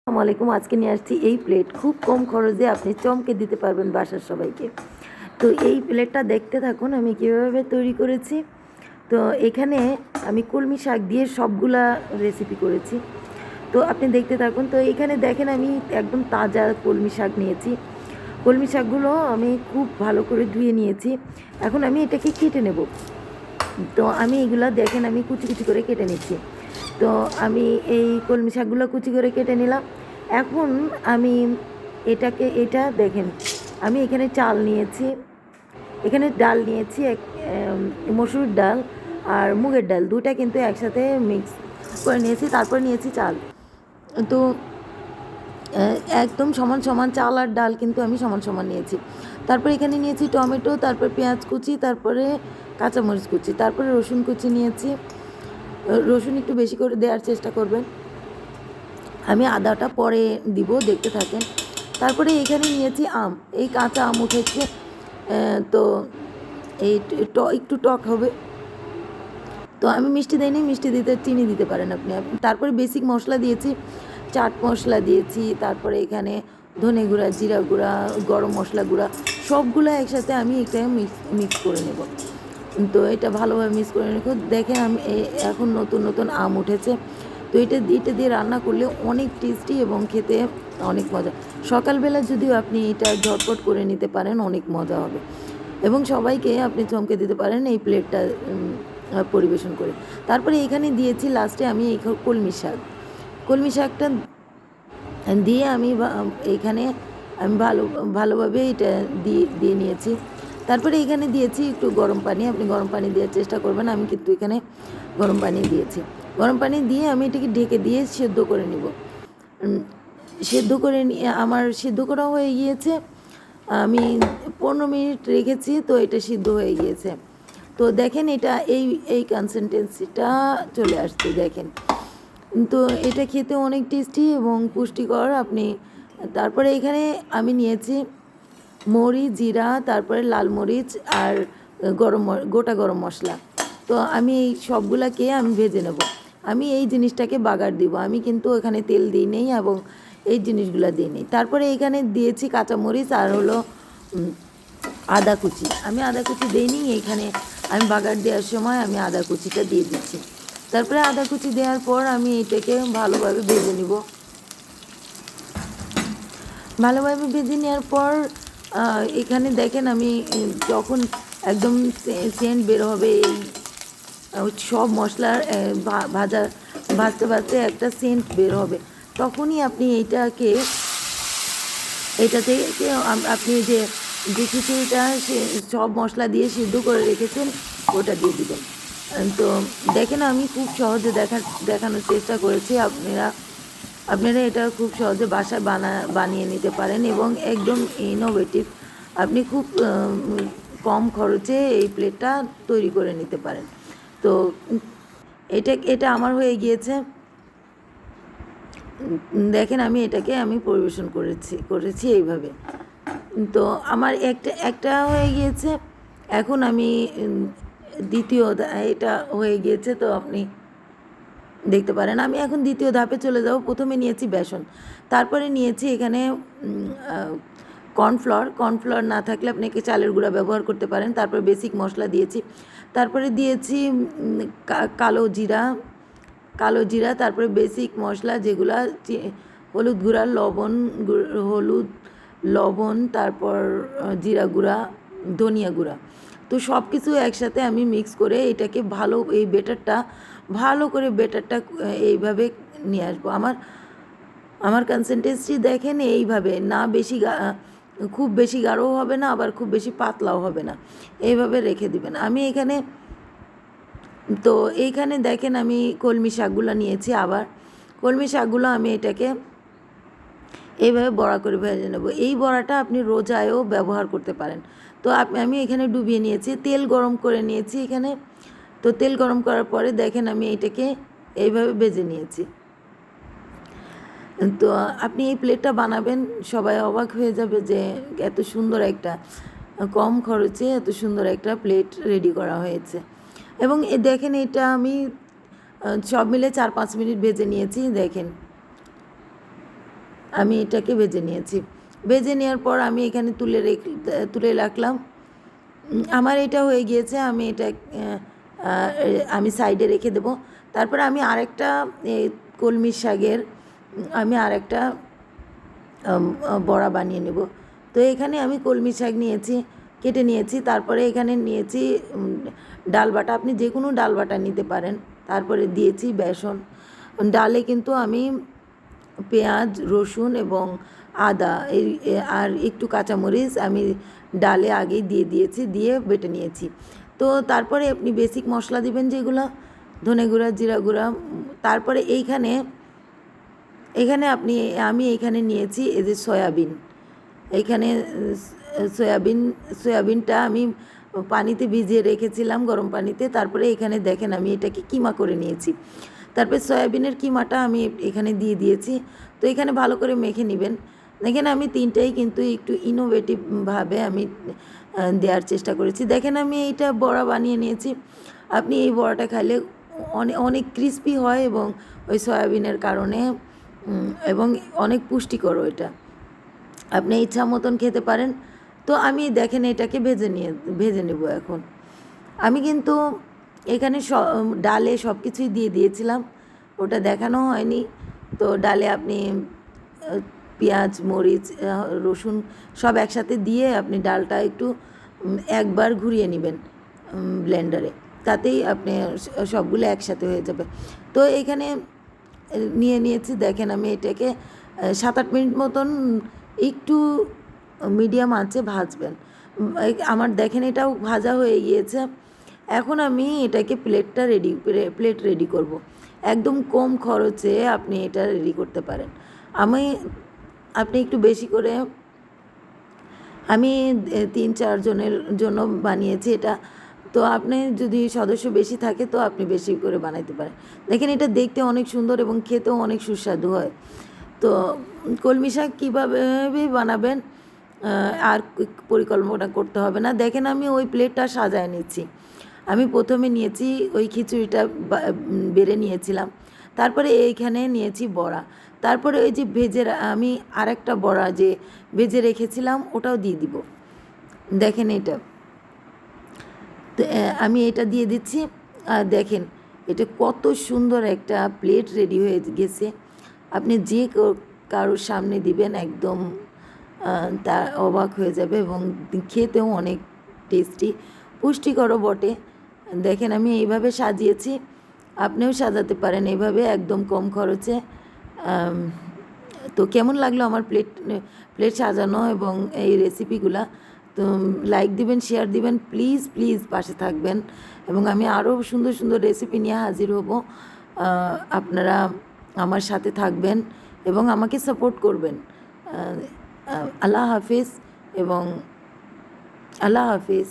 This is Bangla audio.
আসসালামু আলাইকুম। আজকে নিয়ে আসছি এই প্লেট, খুব কম খরচে আপনি চমকে দিতে পারবেন বাসার সবাইকে। তো এই প্লেটটা দেখতে থাকুন আমি কীভাবে তৈরি করেছি। তো এখানে আমি কলমি শাক দিয়ে সবগুলা রেসিপি করেছি, তো আপনি দেখতে থাকুন। তো এখানে দেখেন আমি একদম তাজা কলমি শাক নিয়েছি। কলমি শাকগুলো আমি খুব ভালো করে ধুয়ে নিয়েছি। এখন আমি এটাকে কেটে নেব। তো আমি এগুলা দেখেন আমি কুচি কুচি করে কেটে নিচ্ছি। তো আমি এই কলমি শাকগুলো কুচি করে কেটে নিলাম। এখন আমি এটা দেখেন, আমি এখানে চাল নিয়েছি, এখানে ডাল নিয়েছি, মসুর ডাল আর মুগের ডাল দুটা কিন্তু একসাথে মিক্স করে নিয়েছি। তারপর নিয়েছি চাল। তো একদম সমান সমান চাল আর ডাল কিন্তু আমি সমান সমান নিয়েছি। তারপর এখানে নিয়েছি টমেটো, তারপর পেঁয়াজ কুচি, তারপরে কাঁচামরিচ কুচি, তারপরে রসুন কুচি নিয়েছি। রসুন একটু বেশি করে দেওয়ার চেষ্টা করবেন, আমি আদাটা পরে দিব, দেখতে থাকেন। তারপরে এখানে নিয়েছি আম, এই কাঁচা আম উঠেছে। তো এই একটু টক হবে, তো আমি মিষ্টি দিইনি, মিষ্টি দিতে চিনি দিতে পারেন আপনি। তারপরে বেসিক মশলা দিয়েছি, চাট মশলা দিয়েছি, তারপরে এখানে ধনে গুঁড়া, জিরা গুঁড়া, গরম মশলা গুঁড়া, সবগুলো একসাথে আমি এটা মিক্স করে নেব। তো এটা ভালোভাবে মিক্স করে নেব। দেখেন আমি এখন নতুন নতুন আম উঠেছে, তো এটা দিয়ে রান্না করলে অনেক টেস্টি এবং খেতে অনেক মজা। সকালবেলা যদিও আপনি এটা ঝটপট করে নিতে পারেন, অনেক মজা হবে এবং সবাইকে আপনি চমকে দিতে পারেন এই প্লেটটা পরিবেশন করে। তারপরে এখানে দিয়েছি লাস্টে আমি এই কলমি শাকটা দিয়ে আমি এইখানে আমি ভালোভাবে এটা দিয়ে নিয়েছি। তারপরে এখানে দিয়েছি একটু গরম পানি, আপনি গরম পানি দেওয়ার চেষ্টা করবেন। আমি কিন্তু এখানে গরম পানি দিয়েছি। গরম পানি দিয়ে আমি এটাকে ঢেকে দিয়ে সেদ্ধ করে নিব। সেদ্ধ করে নিয়ে আমার সিদ্ধ করা হয়ে গিয়েছে, আমি 15 মিনিট রেখেছি, তো এটা সিদ্ধ হয়ে গিয়েছে। তো দেখেন এটা এই কনসিস্টেন্সিটা চলে আসছে দেখেন। তো এটা খেতে অনেক টেস্টি এবং পুষ্টিকর। আপনি তারপরে এখানে আমি নিয়েছি মরিচ, জিরা, তারপরে লাল মরিচ আর গোটা গরম মশলা। তো আমি এই সবগুলাকে আমি ভেজে নেব। আমি এই জিনিসটাকে বাগার দিব, আমি কিন্তু এখানে তেল দিই নেই এবং এই জিনিসগুলো দিই নেই। তারপরে এখানে দিয়েছি কাঁচামরিচ আর হলো আদা কুচি। আমি আদা কুচি দিইনি, এইখানে আমি বাগার দেওয়ার সময় আমি আদা কুচিটা দিয়ে দিচ্ছি। তারপরে আদা কুচি দেওয়ার পর আমি এটাকে ভালোভাবে ভেজে নিব। ভালোভাবে ভেজে নেওয়ার পর এখানে দেখেন আমি যখন একদম সেন্ট বের হবে, এই সব মশলার ভাজতে ভাজতে একটা সেন্ট বের হবে, তখনই আপনি এটা থেকে আপনি যে খিচুড়িটা সব মশলা দিয়ে সিদ্ধ করে রেখেছেন ওটা দিয়ে দিবেন। তো দেখেন আমি খুব সহজে দেখানোর চেষ্টা করেছি। আপনারা এটা খুব সহজে বাসায় বানিয়ে নিতে পারেন এবং একদম ইনোভেটিভ। আপনি খুব কম খরচে এই প্লেটটা তৈরি করে নিতে পারেন। তো এটা আমার হয়ে গিয়েছে। দেখেন আমি এটাকে পরিবেশন করেছি এইভাবে। তো আমার একটা হয়ে গিয়েছে। এখন আমি দ্বিতীয় এটা হয়ে গিয়েছে, তো আপনি দেখতে পারেন। আমি এখন দ্বিতীয় ধাপে চলে যাব। প্রথমে নিয়েছি বেসন, তারপরে নিয়েছি এখানে কর্নফ্লাওয়ার না থাকলে আপনি চালের গুঁড়া ব্যবহার করতে পারেন। তারপর বেসিক মশলা দিয়েছি, তারপরে দিয়েছি কালো জিরা, তারপরে বেসিক মশলা যেগুলা হলুদ গুঁড়া, লবণ, তারপর জিরা গুঁড়া, ধনিয়া গুঁড়া। তো সব কিছু একসাথে আমি মিক্স করে এটাকে এই বেটারটা এইভাবে নিয়ে আসবো। আমার কনসিস্টেন্সি দেখেন এইভাবে, না বেশি খুব বেশি গাঢ়ও হবে না, আবার খুব বেশি পাতলাও হবে না, এইভাবে রেখে দিবেন। এইখানে দেখেন আমি কলমি শাকগুলো নিয়েছি। আবার কলমি শাকগুলো আমি এটাকে এইভাবে বড়া করে ভেজে নেব। এই বড়াটা আপনি রোজায়ও ব্যবহার করতে পারেন। তো আমি এখানে ডুবিয়ে নিয়েছি, তেল গরম করে নিয়েছি এখানে। তো তেল গরম করার পরে দেখেন আমি এটাকে এইভাবে ভেজে নিয়েছি। তো আপনি এই প্লেটটা বানাবেন, সবাই অবাক হয়ে যাবে যে এত সুন্দর একটা কম খরচে এত সুন্দর একটা প্লেট রেডি করা হয়েছে। এবং দেখেন এটা আমি সব মিলে 4-5 মিনিট ভেজে নিয়েছি। দেখেন আমি এটাকে ভেজে নিয়েছি। ভেজে নেওয়ার পর আমি এখানে তুলে রাখলাম। আমার এটা হয়ে গিয়েছে, আমি এটা আমি সাইডে রেখে দেবো। তারপরে আমি আরেকটা কলমি শাকের আমি আরেকটা বড়া বানিয়ে নেব। তো এখানে আমি কলমি শাক নিয়েছি, কেটে নিয়েছি। তারপরে এখানে নিয়েছি ডাল বাটা, আপনি যে কোনো ডাল বাটা নিতে পারেন। তারপরে দিয়েছি বেসন। ডালে কিন্তু আমি পেঁয়াজ, রসুন এবং আদা আর একটু কাঁচামরিচ আমি ডালে আগেই দিয়ে দিয়েছি, দিয়ে বেটে নিয়েছি। তো তারপরে আপনি বেসিক মশলা দিবেন যেগুলো, ধনে গুঁড়া, জিরা গুঁড়া। তারপরে এখানে আমি এখানে নিয়েছি এই যে সয়াবিন। এইখানে সয়াবিনটা আমি পানিতে ভিজিয়ে রেখেছিলাম, গরম পানিতে। তারপরে এখানে দেখেন আমি এটাকে কিমা করে নিয়েছি। তারপরে সয়াবিনের কিমাটা আমি এখানে দিয়ে দিয়েছি। তো এখানে ভালো করে মেখে নেবেন। দেখেন আমি তিনটাই কিন্তু একটু ইনোভেটিভভাবে আমি দেওয়ার চেষ্টা করেছি। দেখেন আমি এইটা বড়া বানিয়ে নিয়েছি। আপনি এই বড়াটা খাইলে অনেক ক্রিস্পি হয় এবং ওই সয়াবিনের কারণে এবং অনেক পুষ্টিকর এটা। আপনি ইচ্ছা মতন খেতে পারেন। তো আমি দেখেন এটাকে ভেজে নেব এখন। আমি কিন্তু এখানে ডালে সব কিছুই দিয়ে দিয়েছিলাম, ওটা দেখানো হয়নি। তো ডালে আপনি পেঁয়াজ, মরিচ, রসুন সব একসাথে দিয়ে আপনি ডালটা একটু একবার ঘুরিয়ে নেবেন ব্লেন্ডারে, তাতেই আপনি সবগুলো একসাথে হয়ে যাবে। তো এখানে নিয়েছি। দেখেন আমি এটাকে 7-8 মিনিট মতন একটু মিডিয়াম আঁচে ভাজবেন। আমার দেখেন এটাও ভাজা হয়ে গিয়েছে। এখন আমি এটাকে প্লেট রেডি করব। একদম কম খরচে আপনি এটা রেডি করতে পারেন। আপনি একটু বেশি করে, আমি 3-4 জনের জন্য বানিয়েছি এটা। তো আপনি যদি সদস্য বেশি থাকে তো আপনি বেশি করে বানাইতে পারেন। দেখেন এটা দেখতে অনেক সুন্দর এবং খেতেও অনেক সুস্বাদু হয়। তো কলমি শাক কীভাবে বানাবেন আর পরিকল্পনা করতে হবে না। দেখেন আমি ওই প্লেটটা সাজায় নিচ্ছি। আমি প্রথমে নিয়েছি ওই খিচুড়িটা বেড়ে নিয়েছিলাম। তারপরে এইখানে নিয়েছি বড়া। তারপরে ওই যে আমি আরেকটা বড়া যে ভেজে রেখেছিলাম ওটাও দিয়ে দিব। দেখেন এটা, তো আমি এটা দিয়ে দিচ্ছি। আর দেখেন এটা কত সুন্দর একটা প্লেট রেডি হয়ে গেছে। আপনি যে কারোর সামনে দিবেন একদম তার অবাক হয়ে যাবে এবং খেতেও অনেক টেস্টি, পুষ্টিকরও বটে। দেখেন আমি এইভাবে সাজিয়েছি, আপনিও সাজাতে পারেন এইভাবে একদম কম খরচে। তো কেমন লাগলো আমার প্লেট সাজানো এবং এই রেসিপিগুলা? তো লাইক দিবেন, শেয়ার দিবেন, প্লিজ প্লিজ পাশে থাকবেন এবং আমি আরও সুন্দর সুন্দর রেসিপি নিয়ে হাজির হব। আপনারা আমার সাথে থাকবেন এবং আমাকে সাপোর্ট করবেন। আল্লাহ হাফিজ এবং আল্লাহ হাফিজ।